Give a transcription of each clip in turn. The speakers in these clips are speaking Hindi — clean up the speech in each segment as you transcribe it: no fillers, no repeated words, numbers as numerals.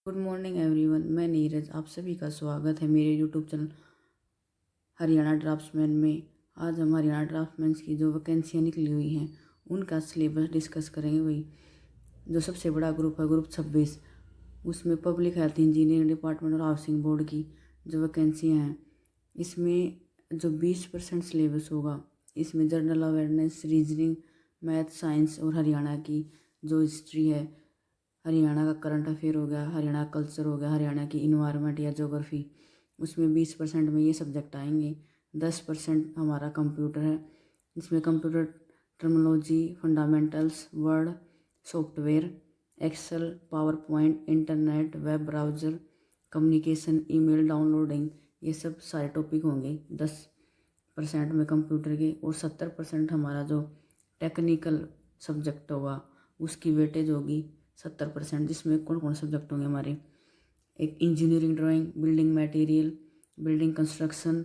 Good morning everyone. मैं नीरज, आप सभी का स्वागत है मेरे यूट्यूब चैनल हरियाणा ड्राफ्ट्समैन में। आज हम हरियाणा ड्राफ्ट्समैन की जो वैकेंसियाँ निकली हुई हैं उनका सिलेबस डिस्कस करेंगे। वही जो सबसे बड़ा ग्रुप है, ग्रुप 26, उसमें पब्लिक हेल्थ इंजीनियरिंग डिपार्टमेंट और हाउसिंग बोर्ड की जो वैकेंसियाँ हैं, इसमें जो 20% सिलेबस होगा, इसमें general awareness, reasoning, math, science और हरियाणा की जो हिस्ट्री है, हरियाणा का करंट अफेयर हो गया, हरियाणा का कल्चर हो गया, हरियाणा की इन्वायरमेंट या ज्योग्राफी, उसमें 20% में ये सब्जेक्ट आएंगे। 10% हमारा कंप्यूटर है, इसमें computer terminology, fundamentals, Word, software, Excel, PowerPoint, internet, web browser, communication, email downloading, ये सब सारे टॉपिक होंगे 10% में कंप्यूटर के। और 70% हमारा जो टेक्निकल सब्जेक्ट होगा उसकी वेटेज होगी 70%, जिसमें कौन कौन सब्जेक्ट होंगे हमारे। एक engineering drawing, building material, building construction.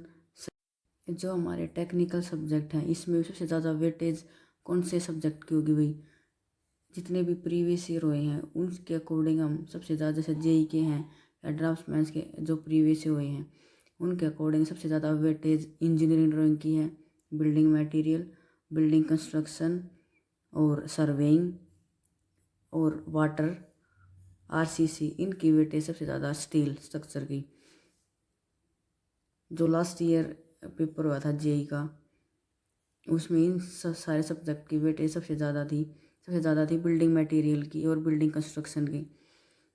जो हमारे टेक्निकल सब्जेक्ट हैं इसमें सबसे ज़्यादा वेटेज कौन से सब्जेक्ट की होगी? भाई जितने भी प्रीवियस ईयर हुए हैं उनके अकॉर्डिंग हम सबसे ज़्यादा, जैसे जेई के हैं या ड्राफ्ट्समैन के जो प्रीवियस हुए हैं उनके अकॉर्डिंग सबसे ज़्यादा वेटेज इंजीनियरिंग ड्राइंग की है, बिल्डिंग मटेरियल, बिल्डिंग कंस्ट्रक्शन और सर्वेइंग और वाटर, आरसीसी, इनकी वेटेज सबसे ज़्यादा स्टील स्ट्रक्चर की। जो लास्ट ईयर पेपर हुआ था जेई का, उसमें इन सारे सब्जेक्ट की वेटेज सबसे ज़्यादा थी बिल्डिंग मटेरियल की और बिल्डिंग कंस्ट्रक्शन की।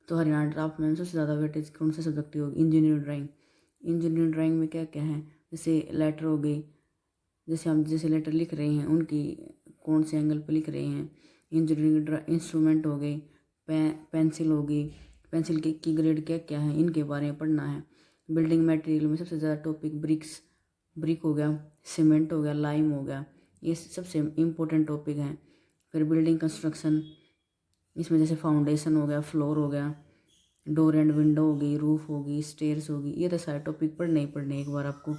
तो हरियाणा ड्राफ्ट में सबसे ज़्यादा वेटेज कौन से सब्जेक्ट की होगी? Engineering drawing. इंजीनियरिंग ड्राइंग में क्या क्या है, जैसे लेटर हो गए, जैसे हम जैसे लेटर लिख रहे हैं उनकी कौन से एंगल पर लिख रहे हैं। इंजीनियरिंग इंस्ट्रूमेंट हो गए, पेंसिल हो गई, पेंसिल की ग्रेड क्या क्या है, इनके बारे में पढ़ना है। बिल्डिंग मटेरियल में सबसे ज़्यादा टॉपिक ब्रिक हो गया, सीमेंट हो गया, लाइम हो गया, ये सबसे इम्पोर्टेंट टॉपिक हैं। फिर बिल्डिंग कंस्ट्रक्शन, इसमें जैसे फाउंडेशन हो गया, फ्लोर हो गया, डोर एंड विंडो हो गई, रूफ होगी, स्टेयर्स होगी, ये तो सारे टॉपिक पढ़ने ही पढ़ने एक बार आपको।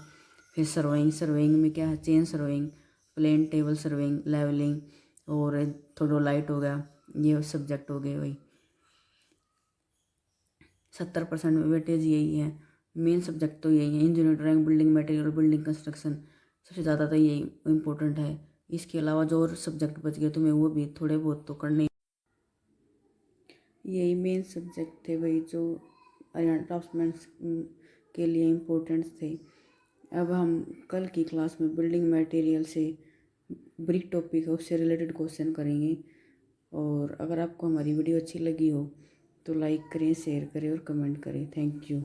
फिर सर्वेइंग में क्या है, chain surveying, plane table surveying, levelling और थोडोलाइट हो गया, ये सब्जेक्ट हो गए। वही 70% में वेटेज यही है। मेन सब्जेक्ट तो यही है, इंजीनियरिंग ड्राइंग, बिल्डिंग मटेरियल और बिल्डिंग कंस्ट्रक्शन, सबसे ज़्यादा तो यही इम्पोर्टेंट है। इसके अलावा जो और सब्जेक्ट बच गए तुम्हें वो भी थोड़े बहुत तो करने, यही मेन सब्जेक्ट थे वही जो हरियाणा ड्राफ्ट्समैन के लिए इम्पोर्टेंट थे। अब हम कल की क्लास में बिल्डिंग मटेरियल से ब्रिक टॉपिक है उससे रिलेटेड क्वेश्चन करेंगे। और अगर आपको हमारी वीडियो अच्छी लगी हो तो लाइक करें, शेयर करें और कमेंट करें। Thank you.